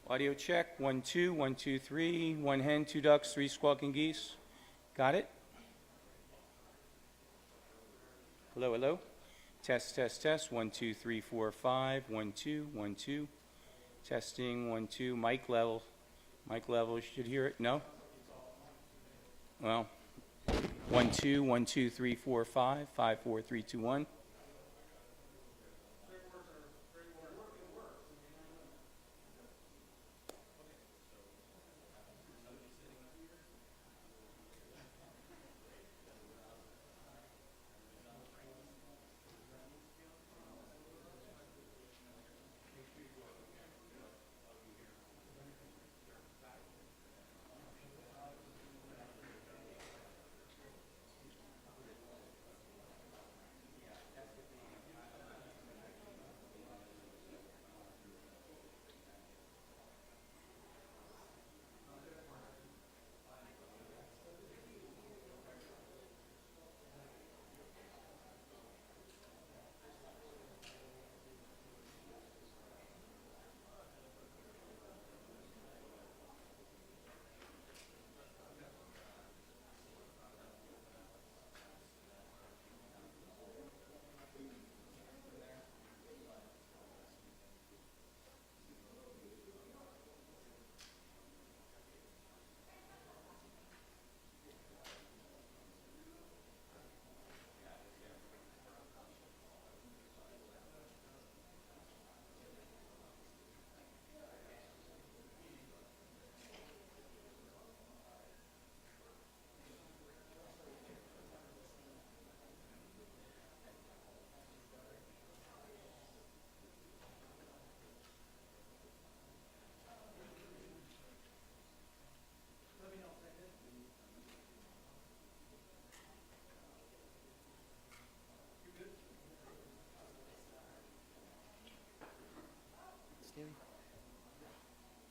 Audio check, 1, 2, 1, 2, 3. 1 hen, 2 ducks, 3 squawking geese. Got it? Hello, hello. Test, test, test. 1, 2, 3, 4, 5. 1, 2, 1, 2. Testing, 1, 2. Mic level. Mic level, you should hear it. No? Well, 1, 2, 1, 2, 3, 4, 5. 5, 4, 3, 2, 1.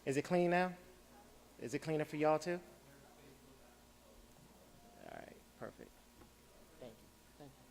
Is it clean now? Is it cleaner for y'all too? All right, perfect. Thank you. Thank you.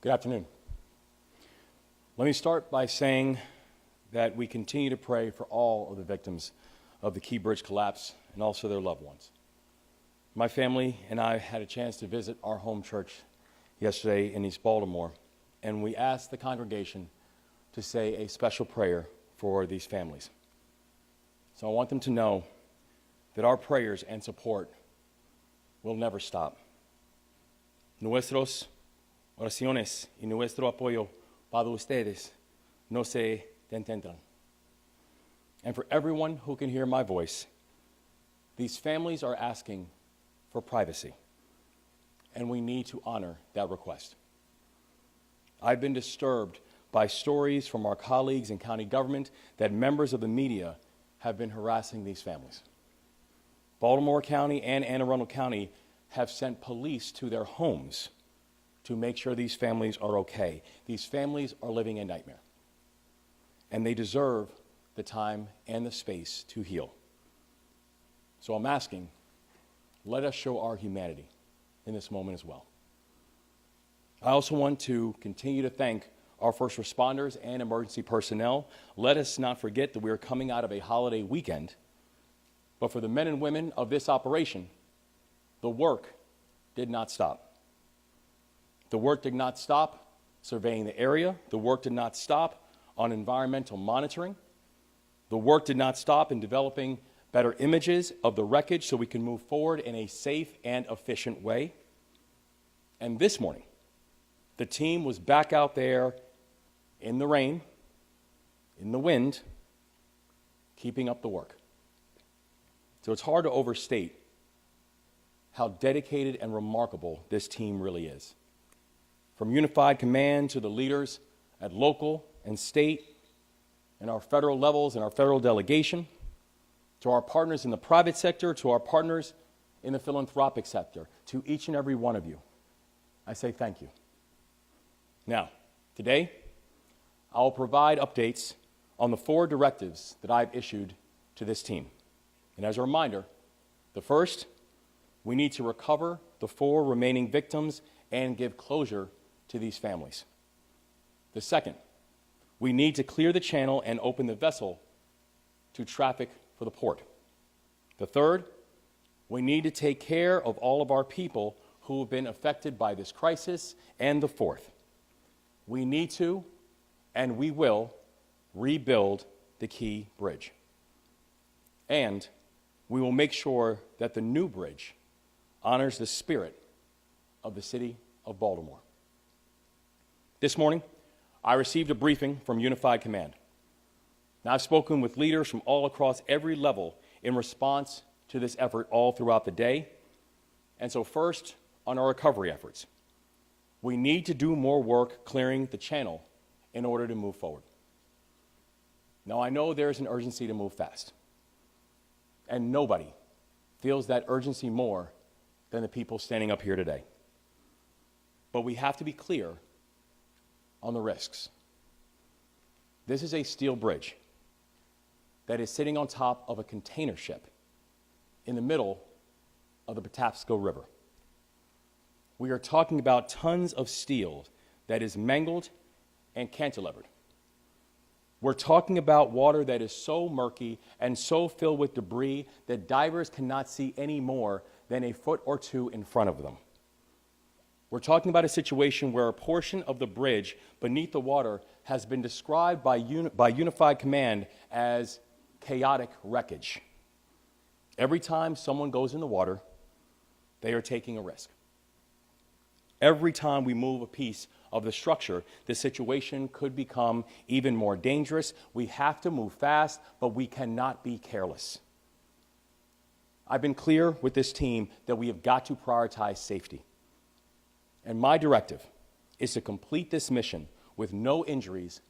Good afternoon. Let me start by saying that we continue to pray for all of the victims of the Key Bridge collapse and also their loved ones. My family and I had a chance to visit our home church yesterday in East Baltimore, and we asked the congregation to say a special prayer for these families. So I want them to know that our prayers and support will never stop. Nuestros oraciones y nuestro apoyo para ustedes no se detendrán. And for everyone who can hear my voice, these families are asking for privacy, and we need to honor that request. I've been disturbed by stories from our colleagues in county government that members of the media have been harassing these families. Baltimore County and Anne Arundel County have sent police to their homes to make sure these families are okay. These families are living a nightmare, and they deserve the time and the space to heal. So I'm asking, let us show our humanity in this moment as well. I also want to continue to thank our first responders and emergency personnel. Let us not forget that we are coming out of a holiday weekend, but for the men and women of this operation, the work did not stop. The work did not stop surveying the area. The work did not stop on environmental monitoring. The work did not stop in developing better images of the wreckage so we can move forward in a safe and efficient way. And this morning, the team was back out there in the rain, in the wind, keeping up the work. So it's hard to overstate how dedicated and remarkable this team really is. From unified command to the leaders at local and state and our federal levels and our federal delegation, to our partners in the private sector, to our partners in the philanthropic sector, to each and every one of you, I say thank you. Now, today, I will provide updates on the 4 directives that I've issued to this team. And as a reminder, the first, we need to recover the 4 remaining victims and give closure to these families. The second, we need to clear the channel and open the vessel to traffic for the port. The third, we need to take care of all of our people who have been affected by this crisis. And the fourth, we need to and we will rebuild the Key Bridge. And we will make sure that the new bridge honors the spirit of the city of Baltimore. This morning, I received a briefing from Unified Command. Now, I've spoken with leaders from all across every level in response to this effort all throughout the day. And so first, on our recovery efforts, we need to do more work clearing the channel in order to move forward. Now, I know there's an urgency to move fast, and nobody feels that urgency more than the people standing up here today. But we have to be clear on the risks. This is a steel bridge that is sitting on top of a container ship in the middle of the Patapsco River. We are talking about tons of steel that is mangled and cantilevered. We're talking about water that is so murky and so filled with debris that divers cannot see any more than a foot or two in front of them. We're talking about a situation where a portion of the bridge beneath the water has been described by Unified Command as chaotic wreckage. Every time someone goes in the water, they are taking a risk. Every time we move a piece of the structure, the situation could become even more dangerous. We have to move fast, but we cannot be careless. I've been clear with this team that we have got to prioritize safety. And my directive is to complete this mission with no injuries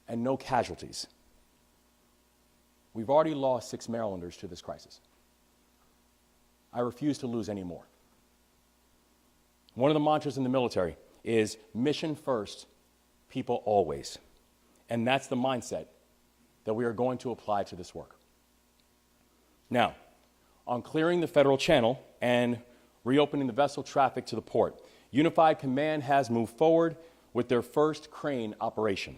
and no casualties. We've already lost 6 Marylanders to this crisis. I refuse to lose any more. One of the mantras in the military is mission first, people always. And that's the mindset that we are going to apply to this work. Now, on clearing the federal channel and reopening the vessel traffic to the port, Unified Command has moved forward with their first crane operation.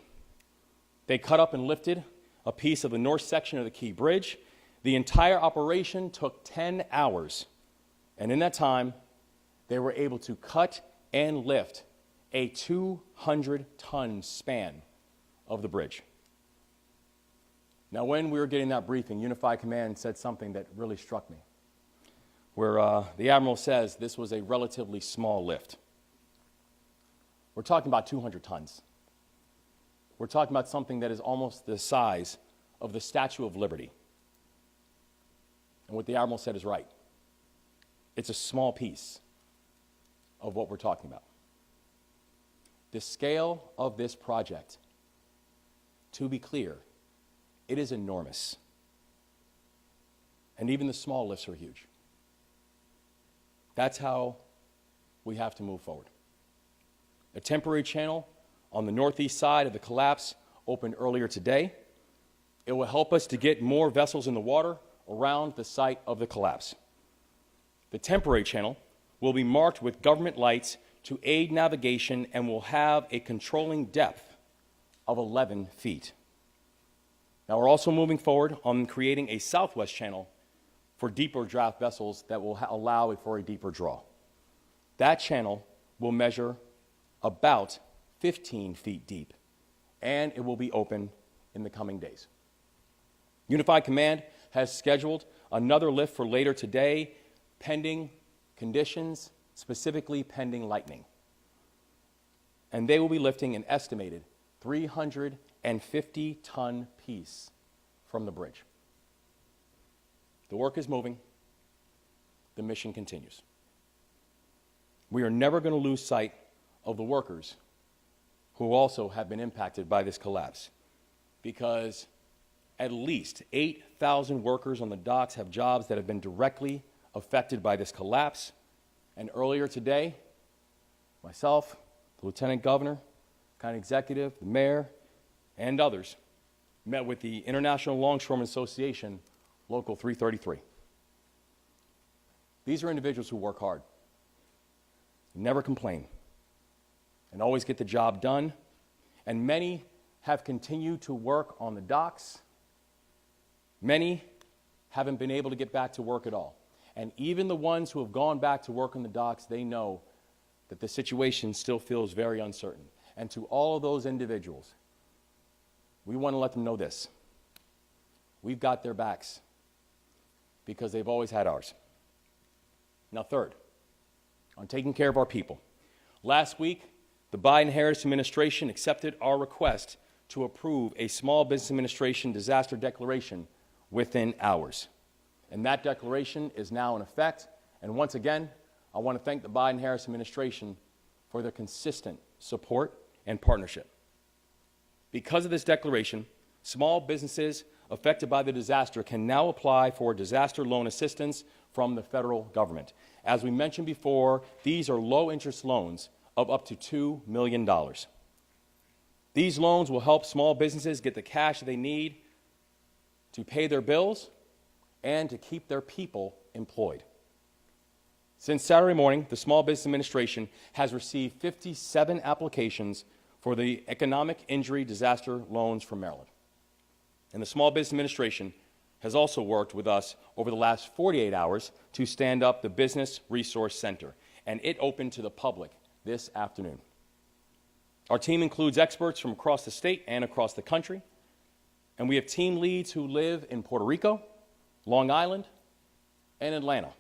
They cut up and lifted a piece of the north section of the Key Bridge. The entire operation took 10 hours, and in that time, they were able to cut and lift a 200-ton span of the bridge. Now, when we were getting that briefing, Unified Command said something that really struck me, where the Admiral says this was a relatively small lift. We're talking about 200 tons. We're talking about something that is almost the size of the Statue of Liberty. And what the Admiral said is right. It's a small piece of what we're talking about. The scale of this project, to be clear, it is enormous. And even the small lifts are huge. That's how we have to move forward. A temporary channel on the northeast side of the collapse opened earlier today. It will help us to get more vessels in the water around the site of the collapse. The temporary channel will be marked with government lights to aid navigation and will have a controlling depth of 11 feet. Now, we're also moving forward on creating a southwest channel for deeper draft vessels that will allow for a deeper draw. That channel will measure about 15 feet deep, and it will be open in the coming days. Unified Command has scheduled another lift for later today, pending conditions, specifically pending lightning. And they will be lifting an estimated 350-ton piece from the bridge. The work is moving. The mission continues. We are never going to lose sight of the workers who also have been impacted by this collapse, because at least 8,000 workers on the docks have jobs that have been directly affected by this collapse. And earlier today, myself, the Lieutenant Governor, County Executive, the Mayor, and others met with the International Longshoremen Association, Local 333. These are individuals who work hard, never complain, and always get the job done. And many have continued to work on the docks. Many haven't been able to get back to work at all. And even the ones who have gone back to work on the docks, they know that the situation still feels very uncertain. And to all of those individuals, we want to let them know this. We've got their backs because they've always had ours. Now, third, on taking care of our people. Last week, the Biden-Harris administration accepted our request to approve a Small Business Administration disaster declaration within hours. And that declaration is now in effect. And once again, I want to thank the Biden-Harris administration for their consistent support and partnership. Because of this declaration, small businesses affected by the disaster can now apply for disaster loan assistance from the federal government. As we mentioned before, these are low-interest loans of up to $2 million. These loans will help small businesses get the cash they need to pay their bills and to keep their people employed. Since Saturday morning, the Small Business Administration has received 57 applications for the economic injury disaster loans from Maryland. And the Small Business Administration has also worked with us over the last 48 hours to stand up the Business Resource Center, and it opened to the public this afternoon. Our team includes experts from across the state and across the country, and we have team leads who live in Puerto Rico, Long Island, and Atlanta.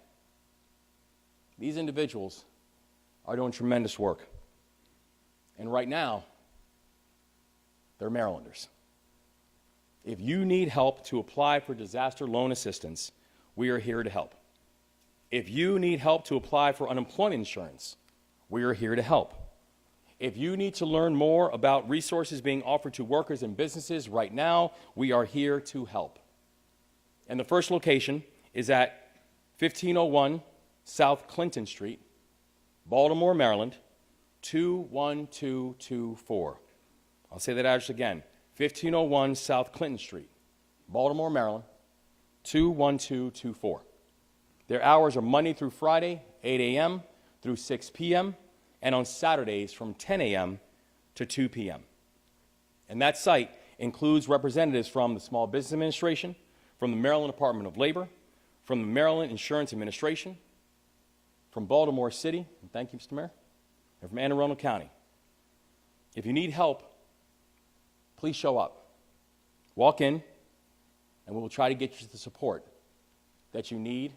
These individuals are doing tremendous work. And right now, they're Marylanders. If you need help to apply for disaster loan assistance, we are here to help. If you need help to apply for unemployment insurance, we are here to help. If you need to learn more about resources being offered to workers and businesses right now, we are here to help. And the first location is at 1501 South Clinton Street, Baltimore, Maryland, 21224. I'll say that address again, 1501 South Clinton Street, Baltimore, Maryland, 21224. Their hours are Monday through Friday, 8 a.m. through 6 p.m., and on Saturdays from 10 a.m. to 2 p.m. And that site includes representatives from the Small Business Administration, from the Maryland Department of Labor, from the Maryland Insurance Administration, from Baltimore City, and thank you, Mr. Mayor, and from Anne Arundel County. If you need help, please show up. Walk in, and we will try to get you the support that you need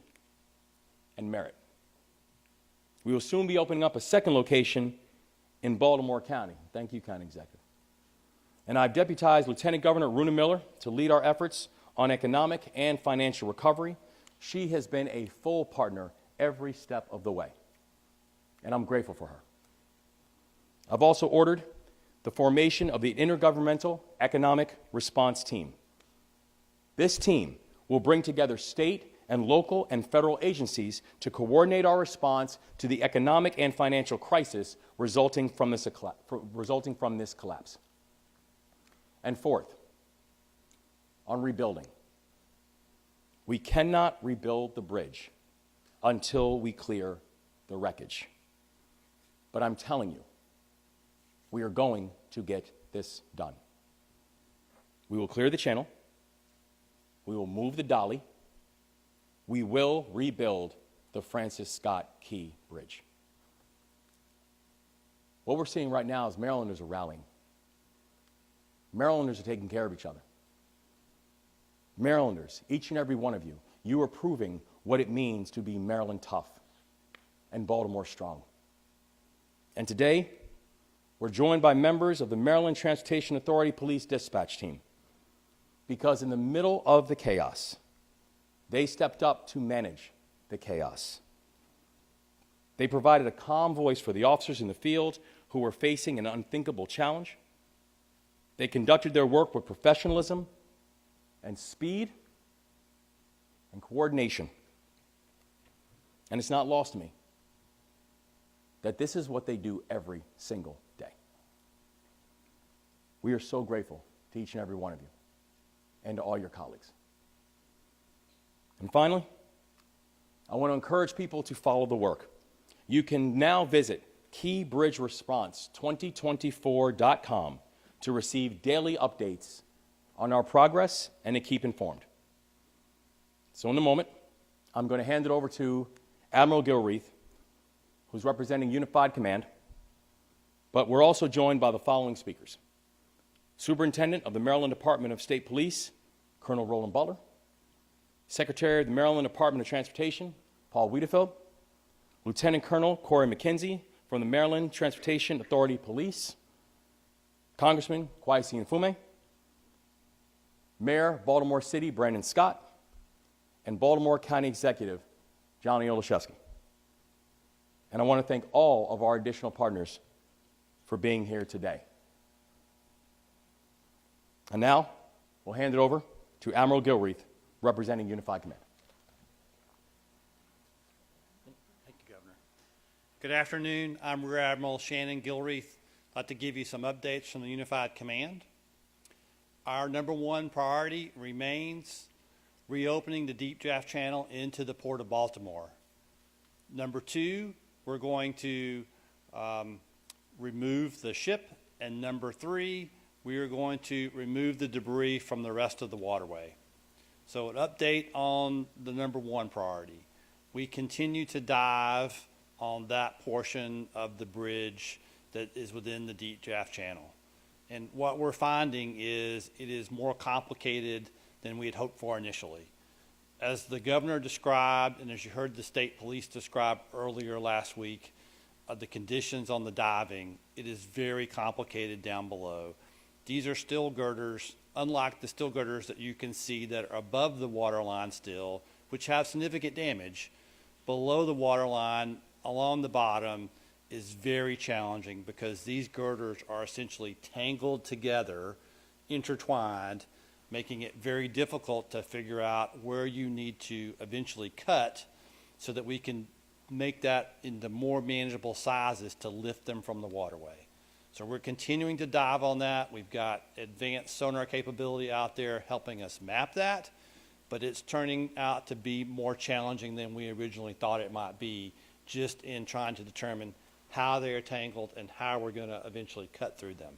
and merit. We will soon be opening up a second location in Baltimore County. Thank you, County Executive. And I've deputized Lieutenant Governor Runa Miller to lead our efforts on economic and financial recovery. She has been a full partner every step of the way, and I'm grateful for her. I've also ordered the formation of the Intergovernmental Economic Response Team. This team will bring together state and local and federal agencies to coordinate our response to the economic and financial crisis resulting from this collapse. And fourth, on rebuilding. We cannot rebuild the bridge until we clear the wreckage. But I'm telling you, we are going to get this done. We will clear the channel. We will move the dolly. We will rebuild the Francis Scott Key Bridge. What we're seeing right now is Marylanders are rallying. Marylanders are taking care of each other. Marylanders, each and every one of you, you are proving what it means to be Maryland tough and Baltimore strong. And today, we're joined by members of the Maryland Transportation Authority Police Dispatch Team, because in the middle of the chaos, they stepped up to manage the chaos. They provided a calm voice for the officers in the field who were facing an unthinkable challenge. They conducted their work with professionalism and speed and coordination. And it's not lost to me that this is what they do every single day. We are so grateful to each and every one of you and to all your colleagues. And finally, I want to encourage people to follow the work. You can now visit keybridgeresponse2024.com to receive daily updates on our progress and to keep informed. So in a moment, I'm going to hand it over to Admiral Gilreath, who's representing Unified Command, but we're also joined by the following speakers: Superintendent of the Maryland Department of State Police, Colonel Roland Butler; Secretary of the Maryland Department of Transportation, Paul Wiedefeld; Lieutenant Colonel Corey McKenzie from the Maryland Transportation Authority Police; Congressman Kwesi Mfume; Mayor Baltimore City Brandon Scott; and Baltimore County Executive Johnny Olszewski. And I want to thank all of our additional partners for being here today. And now, we'll hand it over to Admiral Gilreath, representing Unified Command. Thank you, Governor. Good afternoon. I'm Rear Admiral Shannon Gilreath. I'd like to give you some updates from the Unified Command. Our number one priority remains reopening the Deep Draft Channel into the Port of Baltimore. Number two, we're going to remove the ship. And number three, we are going to remove the debris from the rest of the waterway. So an update on the number one priority. We continue to dive on that portion of the bridge that is within the Deep Draft Channel. And what we're finding is it is more complicated than we had hoped for initially. As the governor described, and as you heard the state police describe earlier last week, the conditions on the diving, it is very complicated down below. These are still girders, unlike the still girders that you can see that are above the waterline still, which have significant damage. Below the waterline, along the bottom, is very challenging because these girders are essentially tangled together, intertwined, making it very difficult to figure out where you need to eventually cut so that we can make that into more manageable sizes to lift them from the waterway. So we're continuing to dive on that. We've got advanced sonar capability out there helping us map that, but it's turning out to be more challenging than we originally thought it might be, just in trying to determine how they are tangled, and how we're going to eventually cut through them.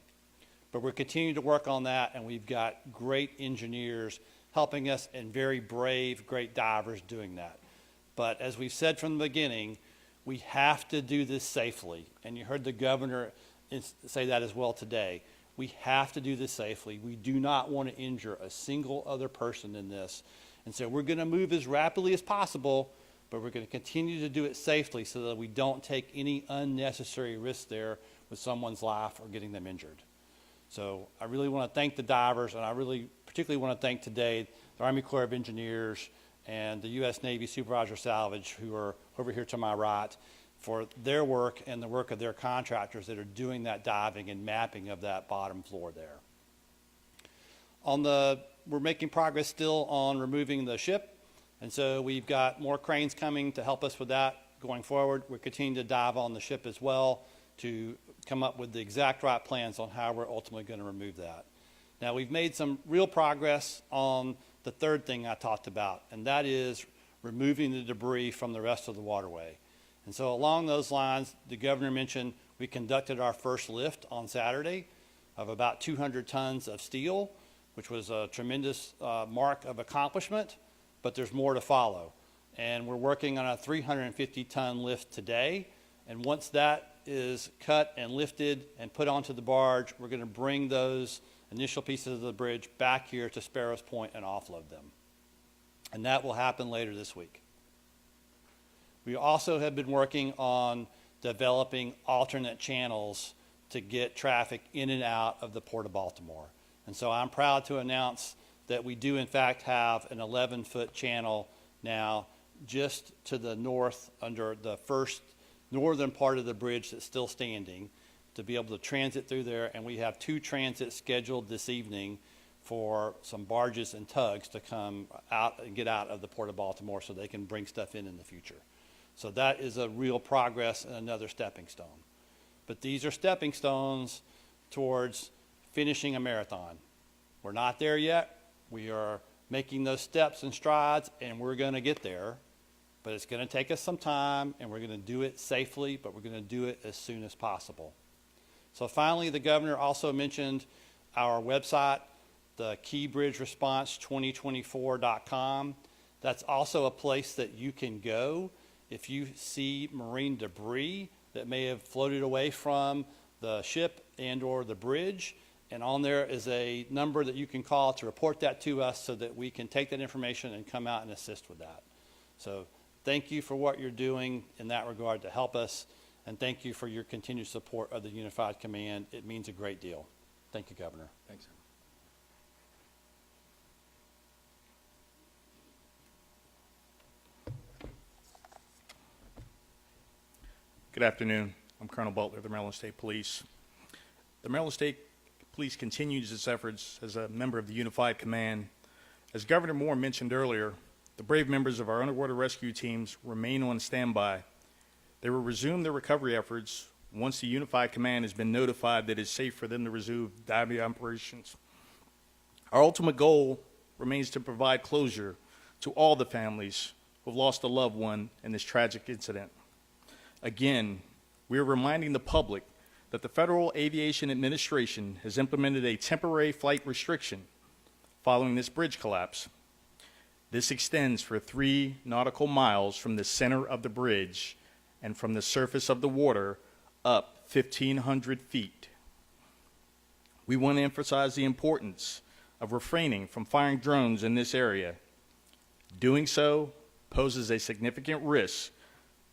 But we're continuing to work on that, and we've got great engineers helping us and very brave, great divers doing that. But as we've said from the beginning, we have to do this safely. And you heard the governor say that as well today. We have to do this safely. We do not want to injure a single other person in this. And so we're going to move as rapidly as possible, but we're going to continue to do it safely so that we don't take any unnecessary risk there with someone's life or getting them injured. So I really want to thank the divers, and I really particularly want to thank today the Army Corps of Engineers and the U.S. Navy Supervisor Salvage, who are over here to my right, for their work and the work of their contractors that are doing that diving and mapping of that bottom floor there. We're making progress still on removing the ship, and so we've got more cranes coming to help us with that going forward. We're continuing to dive on the ship as well to come up with the exact right plans on how we're ultimately going to remove that. Now, we've made some real progress on the third thing I talked about, and that is removing the debris from the rest of the waterway. And so along those lines, the governor mentioned we conducted our first lift on Saturday of about 200 tons of steel, which was a tremendous mark of accomplishment, but there's more to follow. And we're working on a 350-ton lift today, and once that is cut and lifted and put onto the barge, we're going to bring those initial pieces of the bridge back here to Sparrows Point and offload them. And that will happen later this week. We also have been working on developing alternate channels to get traffic in and out of the Port of Baltimore. And so I'm proud to announce that we do in fact have an 11-foot channel now just to the north under the first northern part of the bridge that's still standing to be able to transit through there. And we have 2 transits scheduled this evening for some barges and tugs to come out and get out of the Port of Baltimore so they can bring stuff in the future. So that is a real progress and another stepping stone. But these are stepping stones towards finishing a marathon. We're not there yet. We are making those steps and strides, and we're going to get there. But it's going to take us some time, and we're going to do it safely, but we're going to do it as soon as possible. So finally, the governor also mentioned our website, the keybridgeresponse2024.com. That's also a place that you can go if you see marine debris that may have floated away from the ship and or the bridge. And on there is a number that you can call to report that to us so that we can take that information and come out and assist with that. So thank you for what you're doing in that regard to help us. And thank you for your continued support of the Unified Command. It means a great deal. Thank you, Governor. Thanks. Good afternoon. I'm Colonel Butler of the Maryland State Police. The Maryland State Police continues its efforts as a member of the Unified Command. As Governor Moore mentioned earlier, the brave members of our underwater rescue teams remain on standby. They will resume their recovery efforts once the Unified Command has been notified that it's safe for them to resume diving operations. Our ultimate goal remains to provide closure to all the families who have lost a loved one in this tragic incident. Again, we are reminding the public that the Federal Aviation Administration has implemented a temporary flight restriction following this bridge collapse. This extends for 3 nautical miles from the center of the bridge and from the surface of the water up 1,500 feet. We want to emphasize the importance of refraining from firing drones in this area. Doing so poses a significant risk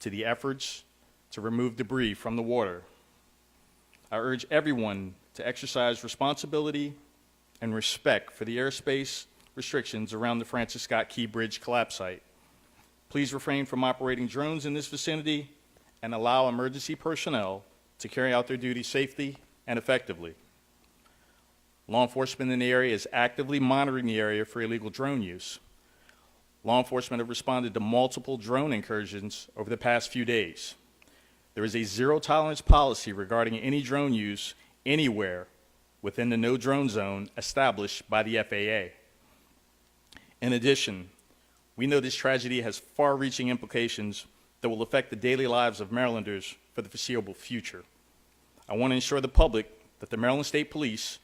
to the efforts to remove debris from the water. I urge everyone to exercise responsibility and respect for the airspace restrictions around the Francis Scott Key Bridge collapse site. Please refrain from operating drones in this vicinity and allow emergency personnel to carry out their duties safely and effectively. Law enforcement in the area is actively monitoring the area for illegal drone use. Law enforcement have responded to multiple drone incursions over the past few days. There is a zero-tolerance policy regarding any drone use anywhere within the no-drone zone established by the FAA. In addition, we know this tragedy has far-reaching implications that will affect the daily lives of Marylanders for the foreseeable future. I want to ensure the public that the Maryland State Police,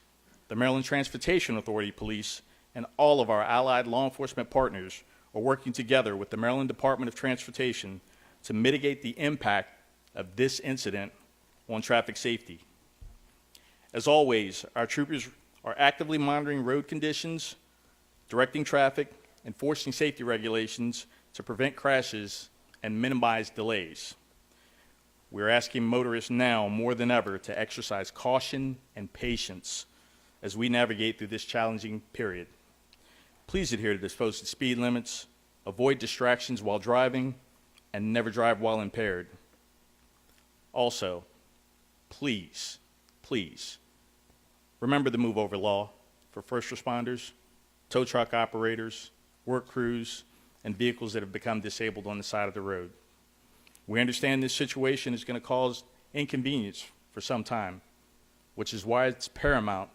the Maryland Transportation Authority Police, and all of our allied law enforcement partners are working together with the Maryland Department of Transportation to mitigate the impact of this incident on traffic safety. As always, our troopers are actively monitoring road conditions, directing traffic, enforcing safety regulations to prevent crashes and minimize delays. We're asking motorists now more than ever to exercise caution and patience as we navigate through this challenging period. Please adhere to the posted speed limits, avoid distractions while driving, and never drive while impaired. Also, please, remember the move over law for first responders, tow truck operators, work crews, and vehicles that have become disabled on the side of the road. We understand this situation is going to cause inconvenience for some time, which is why it's paramount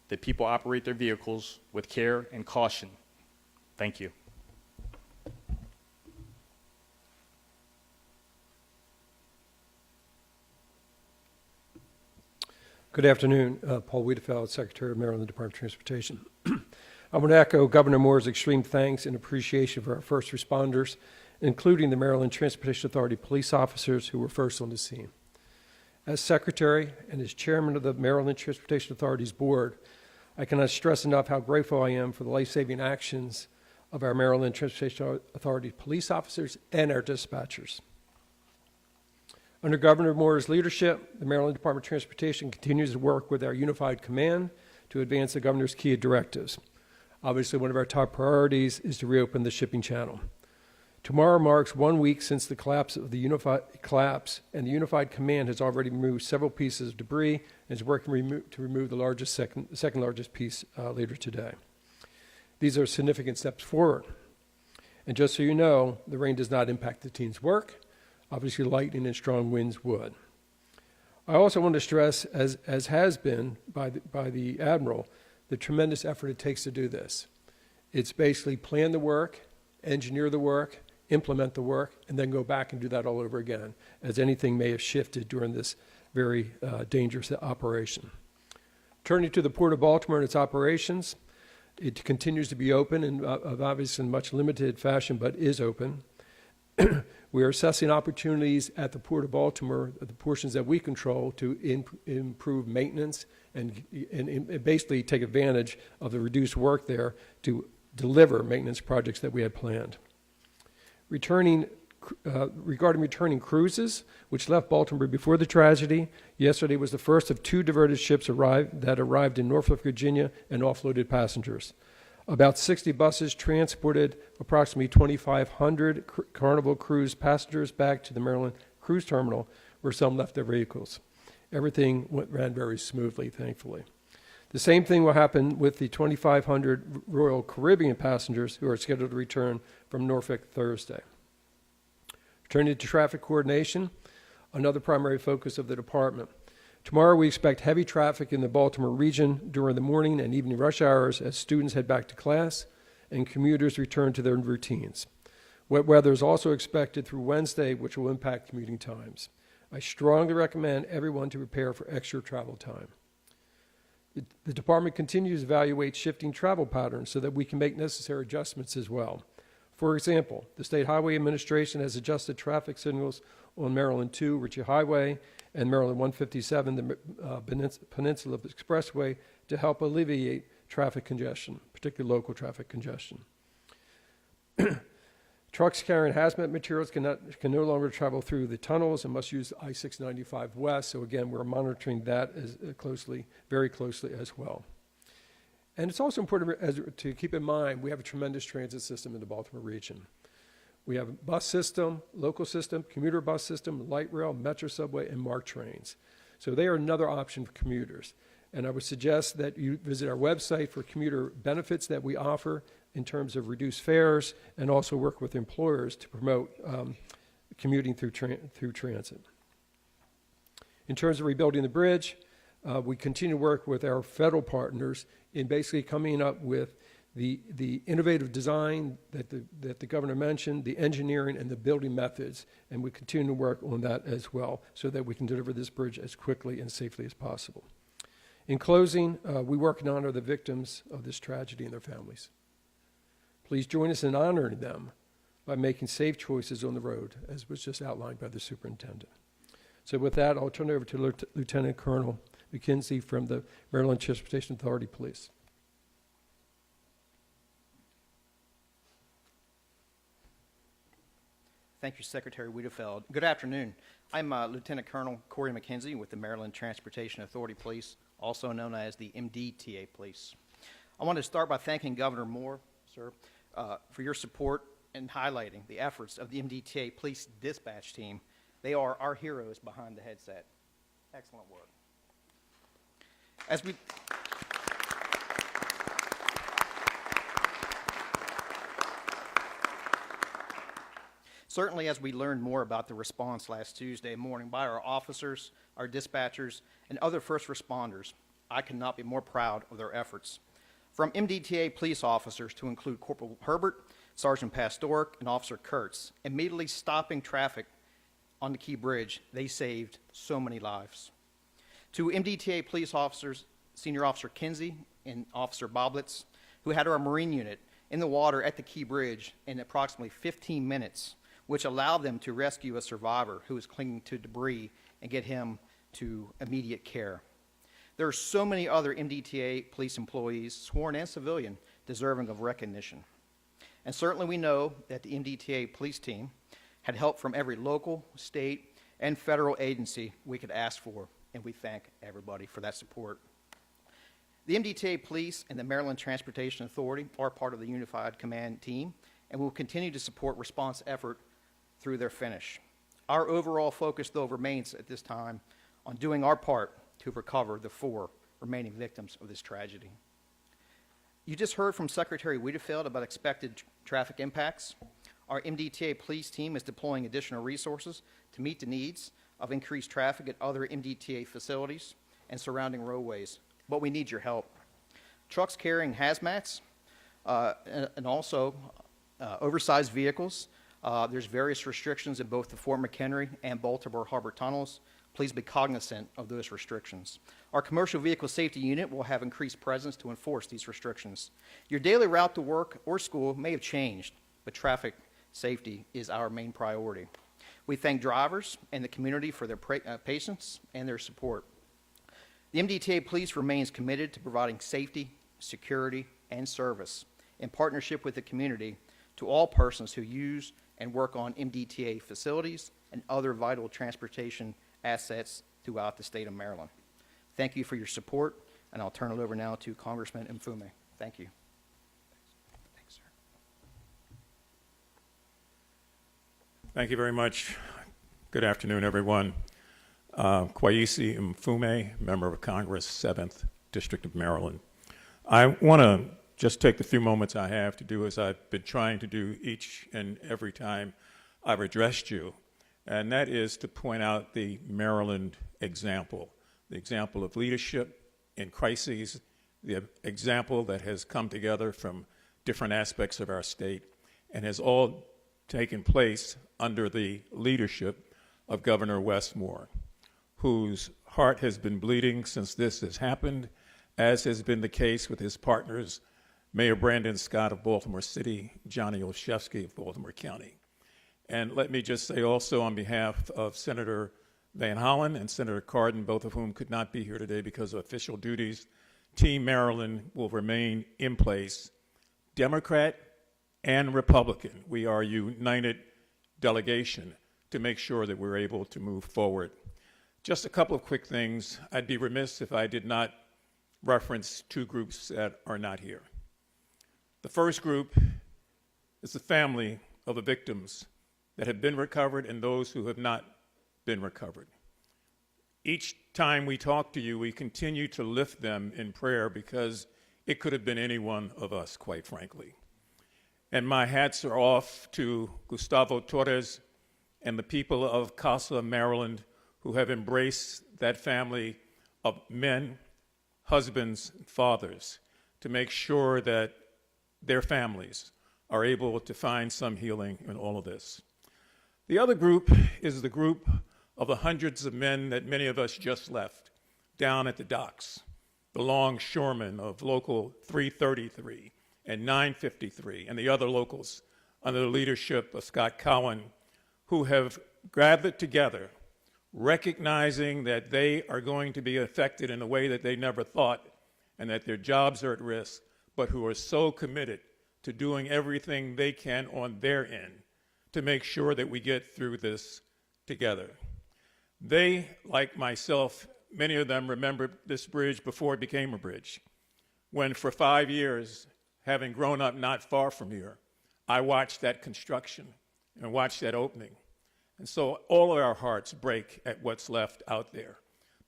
that people operate their vehicles with care and caution. Thank you. Good afternoon. Paul Wiedefeld, Secretary of Maryland Department of Transportation. I want to echo Governor Moore's extreme thanks and appreciation for our first responders, including the Maryland Transportation Authority police officers who were first on the scene. As Secretary and as Chairman of the Maryland Transportation Authority's board, I cannot stress enough how grateful I am for the life-saving actions of our Maryland Transportation Authority police officers and our dispatchers. Under Governor Moore's leadership, the Maryland Department of Transportation continues to work with our unified command to advance the governor's key directives. Obviously, one of our top priorities is to reopen the shipping channel. Tomorrow marks 1 week since the collapse, and the unified command has already removed several pieces of debris and is working to remove the second largest piece later today. These are significant steps forward. And just so you know, the rain does not impact the team's work. Obviously, lightning and strong winds would. I also want to stress, as has been by the Admiral, the tremendous effort it takes to do this. It's basically plan the work, engineer the work, implement the work, and then go back and do that all over again, as anything may have shifted during this very dangerous operation. Turning to the Port of Baltimore and its operations, it continues to be open, and obviously in much limited fashion, but is open. We are assessing opportunities at the Port of Baltimore, the portions that we control, to improve maintenance and basically take advantage of the reduced work there to deliver maintenance projects that we had planned. Regarding returning cruises, which left Baltimore before the tragedy, yesterday was the first of 2 diverted ships that arrived in Norfolk, Virginia, and offloaded passengers. About 60 buses transported approximately 2,500 Carnival Cruise passengers back to the Maryland Cruise Terminal, where some left their vehicles. Everything ran very smoothly, thankfully. The same thing will happen with the 2,500 Royal Caribbean passengers who are scheduled to return from Norfolk Thursday. Turning to traffic coordination, another primary focus of the department. Tomorrow we expect heavy traffic in the Baltimore region during the morning and evening rush hours as students head back to class and commuters return to their routines. Wet weather is also expected through Wednesday, which will impact commuting times. I strongly recommend everyone to prepare for extra travel time. The department continues to evaluate shifting travel patterns so that we can make necessary adjustments as well. For example, the State Highway Administration has adjusted traffic signals on Maryland 2, Ritchie Highway, and Maryland 157, the Peninsula Expressway, to help alleviate traffic congestion, particularly local traffic congestion. Trucks carrying hazmat materials can no longer travel through the tunnels and must use I-695 West. So again, we're monitoring that very closely as well. And it's also important to keep in mind, we have a tremendous transit system in the Baltimore region. We have a bus system, local system, commuter bus system, light rail, metro subway, and MARC trains. So they are another option for commuters. And I would suggest that you visit our website for commuter benefits that we offer in terms of reduced fares, and also work with employers to promote commuting through transit. In terms of rebuilding the bridge, we continue to work with our federal partners in basically coming up with the innovative design that the governor mentioned, the engineering and the building methods, and we continue to work on that as well so that we can deliver this bridge as quickly and safely as possible. In closing, we work and honor the victims of this tragedy and their families. Please join us in honoring them by making safe choices on the road, as was just outlined by the superintendent. So with that, I'll turn it over to Lieutenant Colonel McKenzie from the Maryland Transportation Authority Police. Thank you, Secretary Wiedefeld. Good afternoon. I'm Lieutenant Colonel Corey McKenzie with the Maryland Transportation Authority Police, also known as the MDTA Police. I want to start by thanking Governor Moore, sir, for your support and highlighting the efforts of the MDTA Police Dispatch Team. They are our heroes behind the headset. Excellent work. Certainly, as we learned more about the response last Tuesday morning by our officers, our dispatchers, and other first responders, I cannot be more proud of their efforts. From MDTA police officers to include Corporal Herbert, Sergeant Pastoric, and Officer Kurtz, immediately stopping traffic on the Key Bridge, they saved so many lives. To MDTA police officers, Senior Officer Kinsey and Officer Boblitz, who had our Marine unit in the water at the Key Bridge in approximately 15 minutes, which allowed them to rescue a survivor who was clinging to debris and get him to immediate care. There are so many other MDTA police employees, sworn and civilian, deserving of recognition. And certainly we know that the MDTA police team had help from every local, state, and federal agency we could ask for, and we thank everybody for that support. The MDTA Police and the Maryland Transportation Authority are part of the Unified Command Team and will continue to support response effort through their finish. Our overall focus, though, remains at this time on doing our part to recover the 4 remaining victims of this tragedy. You just heard from Secretary Wiedefeld about expected traffic impacts. Our MDTA police team is deploying additional resources to meet the needs of increased traffic at other MDTA facilities and surrounding roadways, but we need your help. Trucks carrying hazmats and also oversized vehicles. There's various restrictions in both the Fort McHenry and Baltimore Harbor tunnels. Please be cognizant of those restrictions. Our commercial vehicle safety unit will have increased presence to enforce these restrictions. Your daily route to work or school may have changed, but traffic safety is our main priority. We thank drivers and the community for their patience and their support. The MDTA Police remains committed to providing safety, security, and service in partnership with the community to all persons who use and work on MDTA facilities and other vital transportation assets throughout the state of Maryland. Thank you for your support, and I'll turn it over now to Congressman Mfume. Thank you. Thanks, sir. Thank you very much. Good afternoon, everyone. Kwesi Mfume, Member of Congress, 7th District of Maryland. I want to just take the few moments I have to do as I've been trying to do each and every time I've addressed you, and that is to point out the Maryland example, the example of leadership in crises, the example that has come together from different aspects of our state and has all taken place under the leadership of Governor Westmore, whose heart has been bleeding since this has happened, as has been the case with his partners, Mayor Brandon Scott of Baltimore City, Johnny Olszewski of Baltimore County. And let me just say also on behalf of Senator Van Hollen and Senator Cardin, both of whom could not be here today because of official duties, Team Maryland will remain in place, Democrat and Republican. We are a united delegation to make sure that we're able to move forward. Just a couple of quick things. I'd be remiss if I did not reference 2 groups that are not here. The first group is the family of the victims that have been recovered and those who have not been recovered. Each time we talk to you, we continue to lift them in prayer because it could have been any one of us, quite frankly. And my hats are off to Gustavo Torres and the people of Casa, Maryland, who have embraced that family of men, husbands, and fathers to make sure that their families are able to find some healing in all of this. The other group is the group of the hundreds of men that many of us just left down at the docks, the longshoremen of Local 333 and 953 and the other locals under the leadership of Scott Cowan, who have gathered together, recognizing that they are going to be affected in a way that they never thought and that their jobs are at risk, but who are so committed to doing everything they can on their end to make sure that we get through this together. They, like myself, many of them remember this bridge before it became a bridge, when for 5 years, having grown up not far from here, I watched that construction and watched that opening. And so all of our hearts break at what's left out there.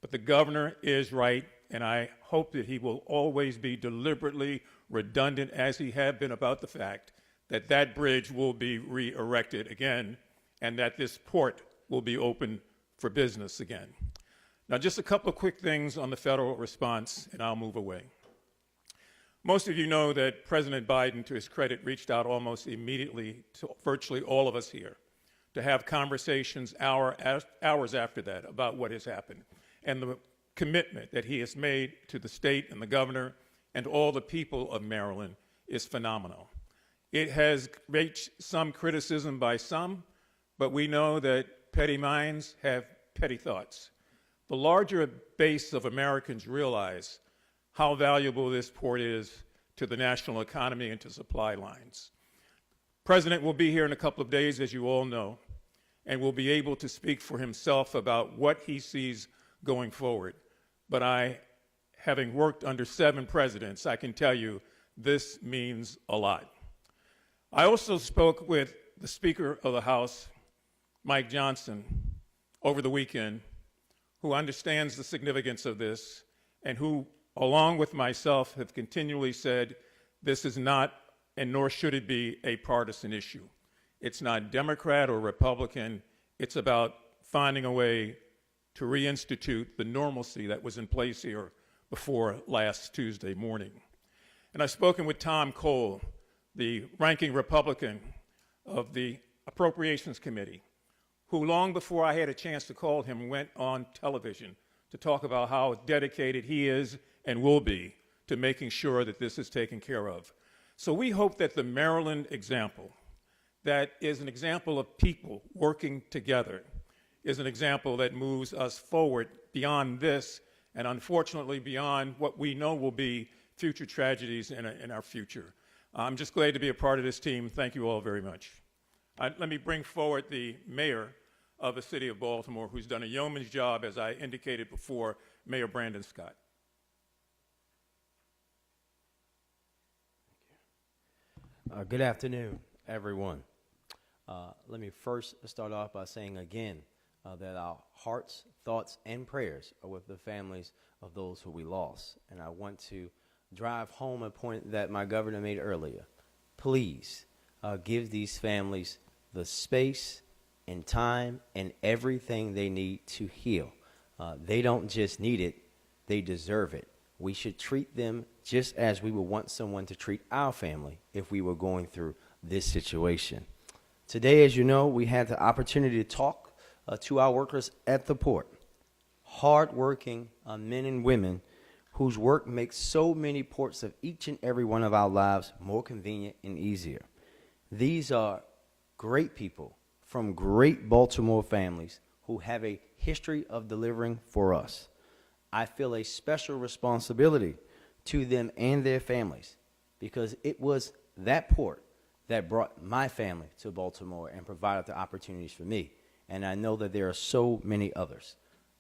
But the governor is right, and I hope that he will always be deliberately redundant, as he has been, about the fact that that bridge will be re-erected again and that this port will be open for business again. Now, just a couple of quick things on the federal response, and I'll move away. Most of you know that President Biden, to his credit, reached out almost immediately to virtually all of us here to have conversations hours after that about what has happened. And the commitment that he has made to the state and the governor and all the people of Maryland is phenomenal. It has reached some criticism by some, but we know that petty minds have petty thoughts. The larger base of Americans realize how valuable this port is to the national economy and to supply lines. President will be here in a couple of days, as you all know, and will be able to speak for himself about what he sees going forward. But having worked under 7 presidents, I can tell you this means a lot. I also spoke with the Speaker of the House, Mike Johnson, over the weekend, who understands the significance of this and who, along with myself, have continually said this is not, and nor should it be, a partisan issue. It's not Democrat or Republican. It's about finding a way to reinstitute the normalcy that was in place here before last Tuesday morning. And I've spoken with Tom Cole, the ranking Republican of the Appropriations Committee, who long before I had a chance to call him went on television to talk about how dedicated he is and will be to making sure that this is taken care of. So we hope that the Maryland example, that is an example of people working together, is an example that moves us forward beyond this and unfortunately beyond what we know will be future tragedies in our future. I'm just glad to be a part of this team. Thank you all very much. Let me bring forward the mayor of the city of Baltimore, who's done a yeoman's job, as I indicated before, Mayor Brandon Scott. Good afternoon, everyone. Let me first start off by saying again that our hearts, thoughts, and prayers are with the families of those who we lost. And I want to drive home a point that my governor made earlier. Please give these families the space and time and everything they need to heal. They don't just need it, they deserve it. We should treat them just as we would want someone to treat our family if we were going through this situation. Today, as you know, we had the opportunity to talk to our workers at the port. Hard-working men and women whose work makes so many ports of each and every one of our lives more convenient and easier. These are great people from great Baltimore families who have a history of delivering for us. I feel a special responsibility to them and their families because it was that port that brought my family to Baltimore and provided the opportunities for me. And I know that there are so many others.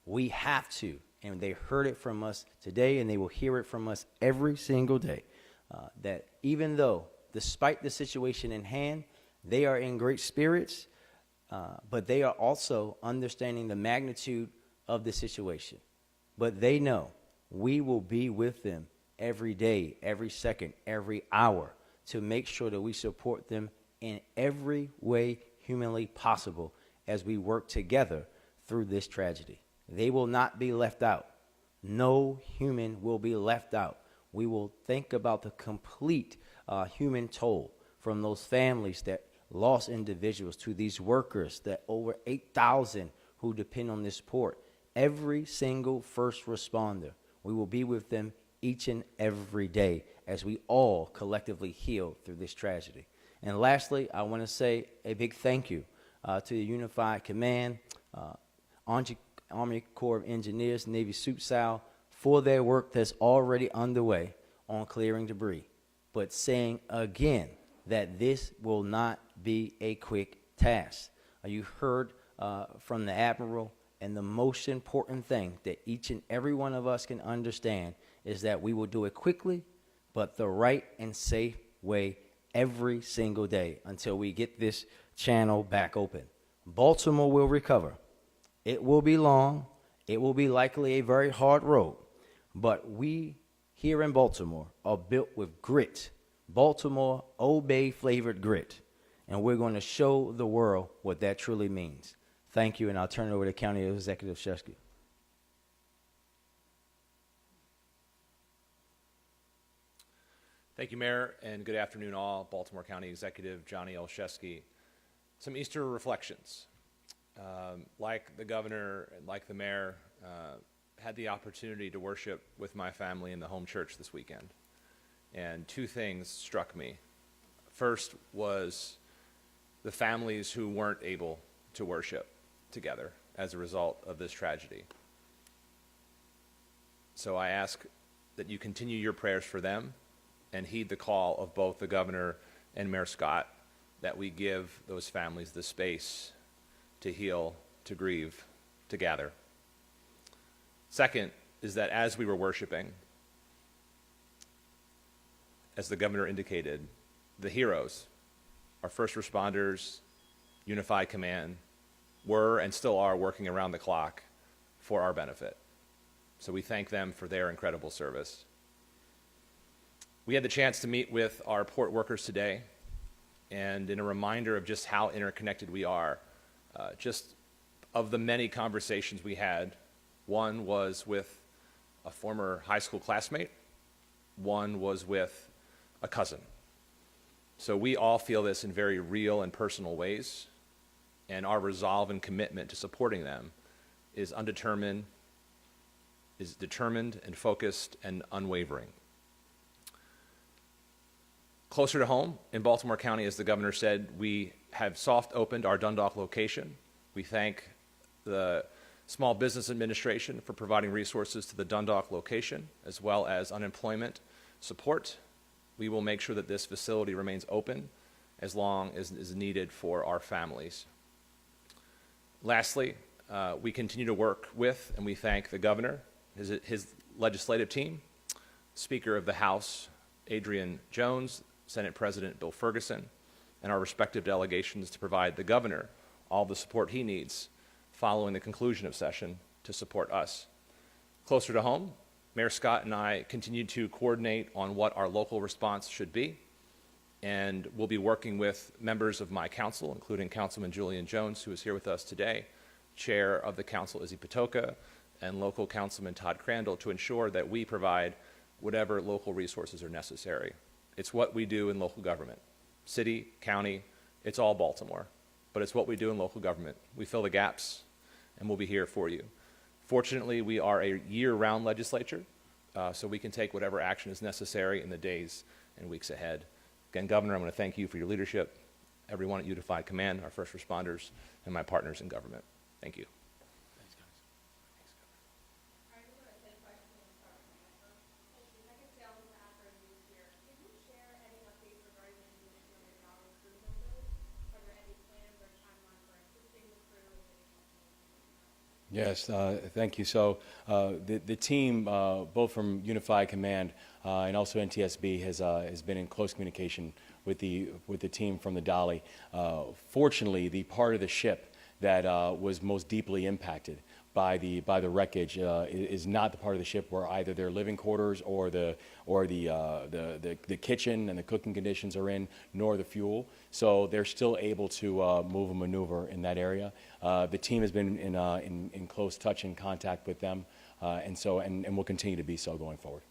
We have to, and they heard it from us today, and they will hear it from us every single day, that even though, despite the situation in hand, they are in great spirits, but they are also understanding the magnitude of the situation. But they know we will be with them every day, every second, every hour to make sure that we support them in every way humanly possible as we work together through this tragedy. They will not be left out. No human will be left out. We will think about the complete human toll from those families that lost individuals to these workers, that over 8,000 who depend on this port. Every single first responder, we will be with them each and every day as we all collectively heal through this tragedy. And lastly, I want to say a big thank you to the Unified Command, Army Corps of Engineers, Navy Soup Sal, for their work that's already underway on clearing debris. But saying again that this will not be a quick task. You heard from the Admiral, and the most important thing that each and every one of us can understand is that we will do it quickly, but the right and safe way every single day until we get this channel back open. Baltimore will recover. It will be long. It will be likely a very hard road, but we here in Baltimore are built with grit. Baltimore Old Bay flavored grit, and we're going to show the world what that truly means. Thank you, and I'll turn it over to County Executive Shesky. Thank you, Mayor, and good afternoon all. Baltimore County Executive Johnny Olszewski. Some Easter reflections. Like the governor and like the mayor, had the opportunity to worship with my family in the home church this weekend. And two things struck me. First was the families who weren't able to worship together as a result of this tragedy. So I ask that you continue your prayers for them and heed the call of both the governor and Mayor Scott, that we give those families the space to heal, to grieve, to gather. Second is that as we were worshiping, as the governor indicated, the heroes, our first responders, Unified Command, were and still are working around the clock for our benefit. So we thank them for their incredible service. We had the chance to meet with our port workers today, and in a reminder of just how interconnected we are, just of the many conversations we had, one was with a former high school classmate, one was with a cousin. So we all feel this in very real and personal ways, and our resolve and commitment to supporting them is determined and focused and unwavering. Closer to home, in Baltimore County, as the governor said, we have soft opened our Dundalk location. We thank the Small Business Administration for providing resources to the Dundalk location, as well as unemployment support. We will make sure that this facility remains open as long as is needed for our families. Lastly, we continue to work with, and we thank the governor, his legislative team, Speaker of the House, Adrian Jones, Senate President Bill Ferguson, and our respective delegations to provide the governor all the support he needs following the conclusion of session to support us. Closer to home, Mayor Scott and I continue to coordinate on what our local response should be, and we'll be working with members of my council, including Councilman Julian Jones, who is here with us today, Chair of the Council Izzy Patoka, and local Councilman Todd Crandall, to ensure that we provide whatever local resources are necessary. It's what we do in local government. City, county, it's all Baltimore, but it's what we do in local government. We fill the gaps, and we'll be here for you. Fortunately, we are a year-round legislature, so we can take whatever action is necessary in the days and weeks ahead. Again, Governor, I'm going to thank you for your leadership, everyone at Unified Command, our first responders, and my partners in government. Thank you. Yes, thank you. So the team, both from Unified Command and also NTSB, has been in close communication with the team from the Dolly. Fortunately, the part of the ship that was most deeply impacted by the wreckage is not the part of the ship where either their living quarters or the kitchen and the cooking conditions are in, nor the fuel. So they're still able to move and maneuver in that area. The team has been in close touch and contact with them, and will continue to be so going forward.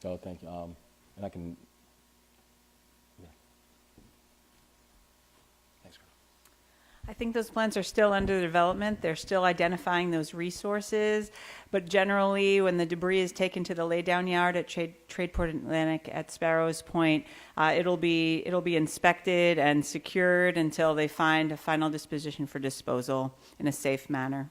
So thank you. And I can. Yeah. Thanks, Colonel. I think those plans are still under development. They're still identifying those resources. But generally, when the debris is taken to the laydown yard at Tradeport Atlantic at Sparrows Point, it'll be inspected and secured until they find a final disposition for disposal in a safe manner.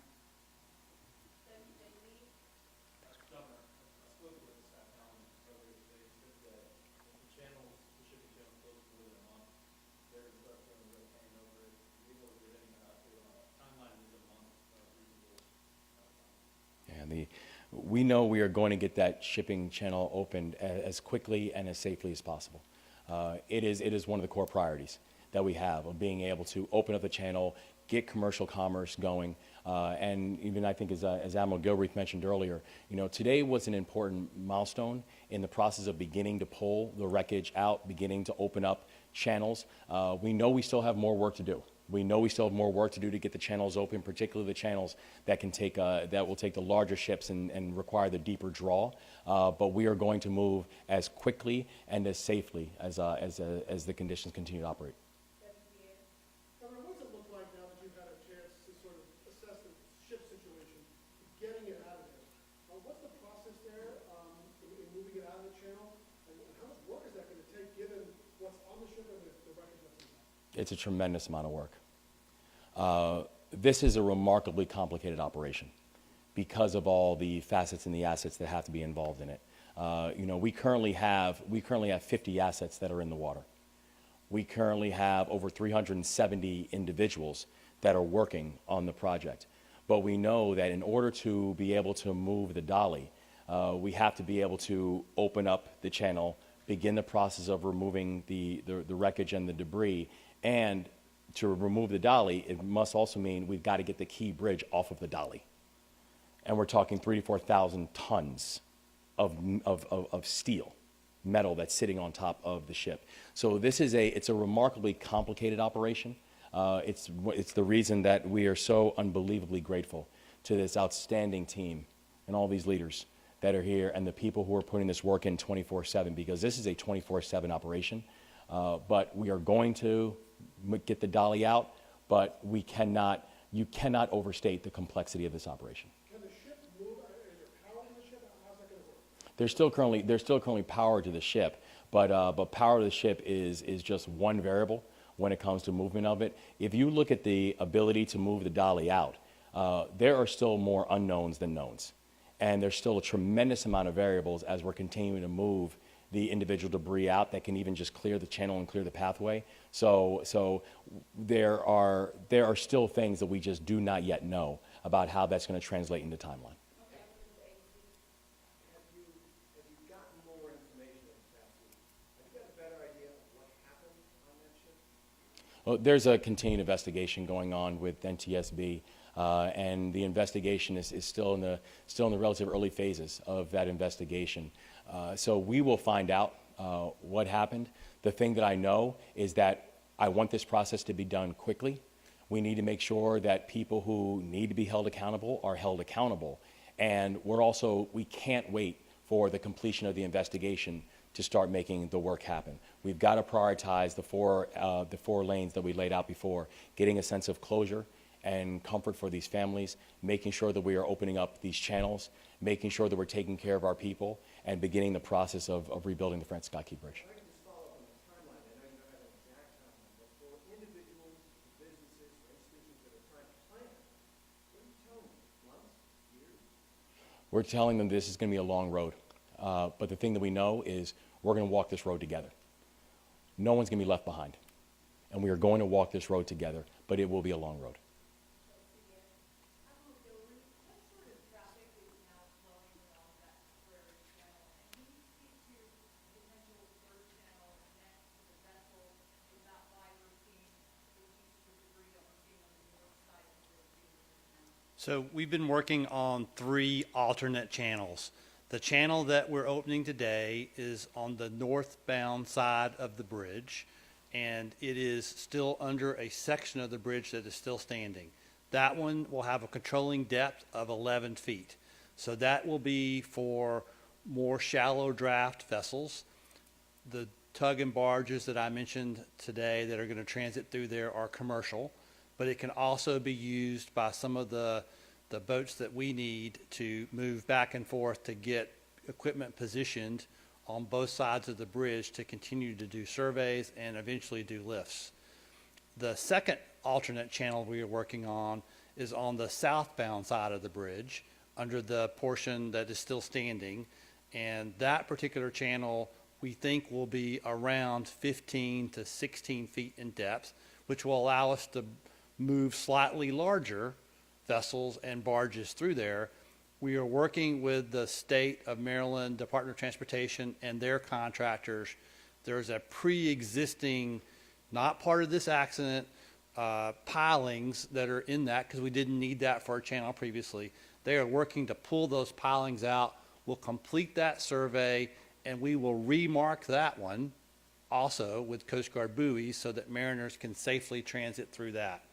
And we know we are going to get that shipping channel opened as quickly and as safely as possible. It is one of the core priorities that we have of being able to open up the channel, get commercial commerce going, and even I think as Admiral Gilreath mentioned earlier, today was an important milestone in the process of beginning to pull the wreckage out, beginning to open up channels. We know we still have more work to do. We know we still have more work to do to get the channels open, particularly the channels that can take that will take the larger ships and require the deeper draw. But we are going to move as quickly and as safely as the conditions continue to operate. Governor, what does it look like now that you've had a chance to sort of assess the ship situation, getting it out of there? What's the process there in moving it out of the channel, and how much work is that going to take given what's on the ship and the wreckage that's inside? It's a tremendous amount of work. This is a remarkably complicated operation because of all the facets and the assets that have to be involved in it. We currently have 50 assets that are in the water. We currently have over 370 individuals that are working on the project. But we know that in order to be able to move the dolly, we have to be able to open up the channel, begin the process of removing the wreckage and the debris, and to remove the dolly, it must also mean we've got to get the key bridge off of the dolly. And we're talking 3,000 to 4,000 tons of steel, metal that's sitting on top of the ship. So it's a remarkably complicated operation. It's the reason that we are so unbelievably grateful to this outstanding team and all these leaders that are here and the people who are putting this work in 24/7, because this is a 24/7 operation. But we are going to get the dolly out, but you cannot overstate the complexity of this operation. Can the ship move? Is there power to the ship? How's that going to work? There's still currently power to the ship, but power to the ship is just one variable when it comes to movement of it. If you look at the ability to move the dolly out, there are still more unknowns than knowns. And there's still a tremendous amount of variables as we're continuing to move the individual debris out that can even just clear the channel and clear the pathway. So there are still things that we just do not yet know about how that's going to translate into timeline. Have you gotten more information in the past week? Have you got a better idea of what happened on that ship? Well, there's a continued investigation going on with NTSB, and the investigation is still in the relative early phases of that investigation. So we will find out what happened. The thing that I know is that I want this process to be done quickly. We need to make sure that people who need to be held accountable are held accountable. And we can't wait for the completion of the investigation to start making the work happen. We've got to prioritize the four lanes that we laid out before, getting a sense of closure and comfort for these families, making sure that we are opening up these channels, making sure that we're taking care of our people, and beginning the process of rebuilding the Francis Scott Key Bridge. If I can just follow up on the timeline. I know you don't have an exact timeline, but for individuals, businesses, for institutions that are trying to plan, what are you telling them? Months? Years? We're telling them this is going to be a long road. But the thing that we know is we're going to walk this road together. No one's going to be left behind. And we are going to walk this road together, but it will be a long road. So we've been working on 3 alternate channels. The channel that we're opening today is on the northbound side of the bridge, and it is still under a section of the bridge that is still standing. That one will have a controlling depth of 11 feet. So that will be for more shallow draft vessels. The tug and barges that I mentioned today that are going to transit through there are commercial, but it can also be used by some of the boats that we need to move back and forth to get equipment positioned on both sides of the bridge to continue to do surveys and eventually do lifts. The second alternate channel we are working on is on the southbound side of the bridge under the portion that is still standing. And that particular channel we think will be around 15 to 16 feet in depth, which will allow us to move slightly larger vessels and barges through there. We are working with the state of Maryland Department of Transportation and their contractors. There's a pre-existing, not part of this accident, pilings that are in that because we didn't need that for our channel previously. They are working to pull those pilings out. We'll complete that survey and we will remark that one also with Coast Guard buoys so that mariners can safely transit through that.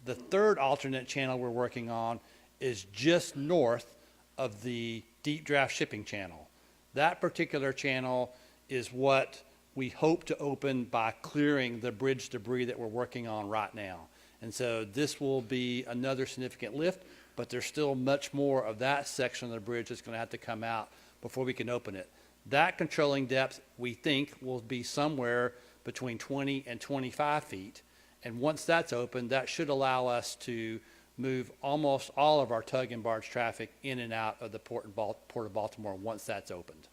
The third alternate channel we're working on is just north of the deep draft shipping channel. That particular channel is what we hope to open by clearing the bridge debris that we're working on right now. And so this will be another significant lift, but there's still much more of that section of the bridge that's going to have to come out before we can open it. That controlling depth, we think, will be somewhere between 20 and 25 feet. And once that's open, that should allow us to move almost all of our tug and barge traffic in and out of the Port of Baltimore once that's opened.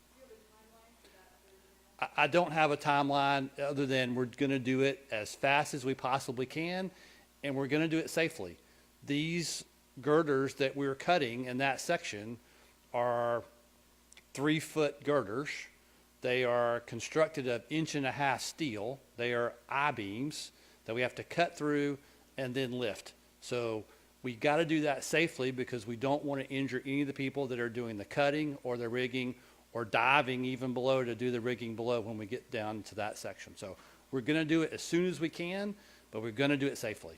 I don't have a timeline other than we're going to do it as fast as we possibly can, and we're going to do it safely. These girders that we're cutting in that section are 3-foot girders. They are constructed of 1.5 inch steel. They are I-beams that we have to cut through and then lift. So we got to do that safely because we don't want to injure any of the people that are doing the cutting or the rigging or diving even below to do the rigging below when we get down to that section. So we're going to do it as soon as we can, but we're going to do it safely.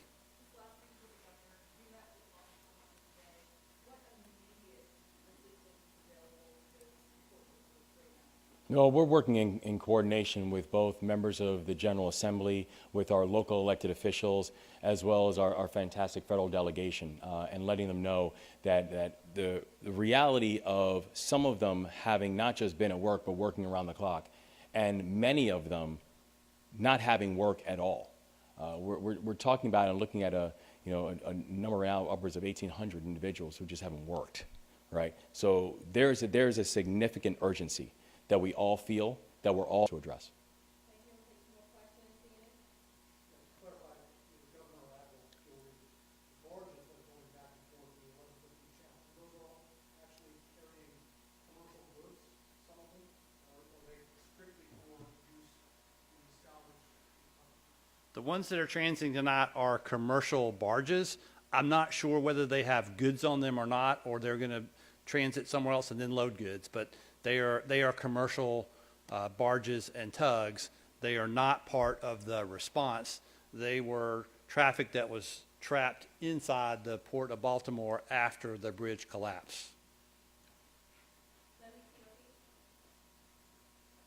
No, we're working in coordination with both members of the General Assembly, with our local elected officials, as well as our fantastic federal delegation, and letting them know that the reality of some of them having not just been at work, but working around the clock, and many of them not having work at all. We're talking about and looking at a number now upwards of 1,800 individuals who just haven't worked, right? So there's a significant urgency that we all feel, that we're all to address. The ones that are transiting tonight are commercial barges. I'm not sure whether they have goods on them or not, or they're going to transit somewhere else and then load goods, but they are commercial barges and tugs. They are not part of the response. They were traffic that was trapped inside the Port of Baltimore after the bridge collapsed.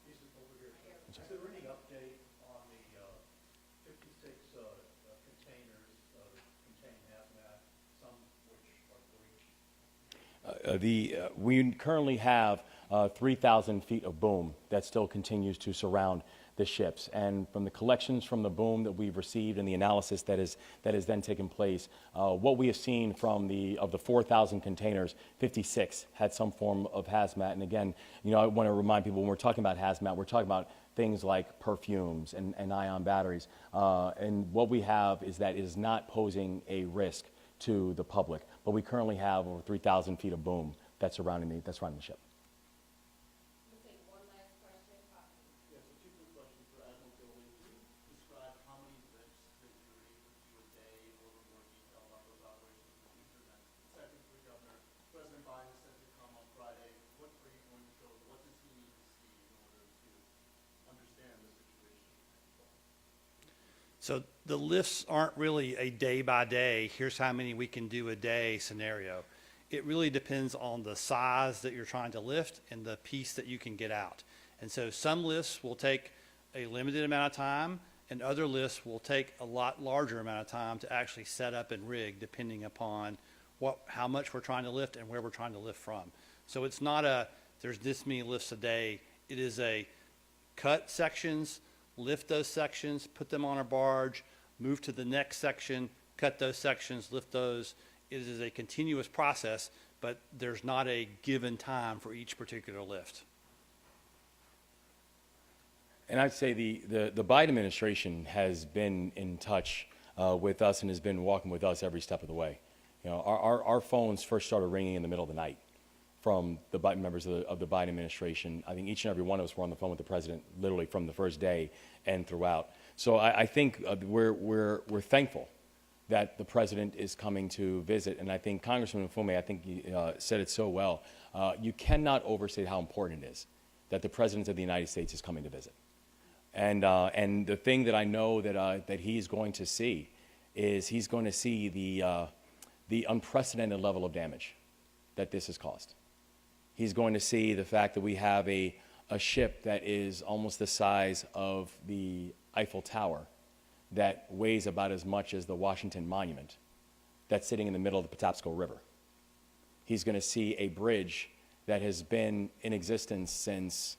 Is there any update on the 56 containers containing hazmat, some which are breached? We currently have 3,000 feet of boom that still continues to surround the ships. And from the collections from the boom that we've received and the analysis that has then taken place, what we have seen of the 4,000 containers, 56 had some form of hazmat. And again, I want to remind people when we're talking about hazmat, we're talking about things like perfumes and ion batteries. And what we have is that it is not posing a risk to the public. But we currently have over 3,000 feet of boom that's surrounding the ship. So the lifts aren't really a day by day, here's how many we can do a day scenario. it really depends on the size that you're trying to lift and the piece that you can get out. And so some lifts will take a limited amount of time, and other lifts will take a lot larger amount of time to actually set up and rig, depending upon how much we're trying to lift and where we're trying to lift from. So it's not there's this many lifts a day. It is a cut sections, lift those sections, put them on a barge, move to the next section, cut those sections, lift those. It is a continuous process, but there's not a given time for each particular lift. And I'd say the Biden administration has been in touch with us and has been walking with us every step of the way. You know, our phones first started ringing in the middle of the night from the Biden members of the Biden administration. I think each and every one of us were on the phone with the president literally from the first day and throughout. So I think we're thankful that the president is coming to visit. And I think Congressman Mfume, I think he said it so well. You cannot overstate how important it is that the president of the United States is coming to visit. And the thing that I know that he's going to see is he's going to see the unprecedented level of damage that this has caused. He's going to see the fact that we have a ship that is almost the size of the Eiffel Tower, that weighs about as much as the Washington Monument, that's sitting in the middle of the Patapsco River. He's going to see a bridge that has been in existence since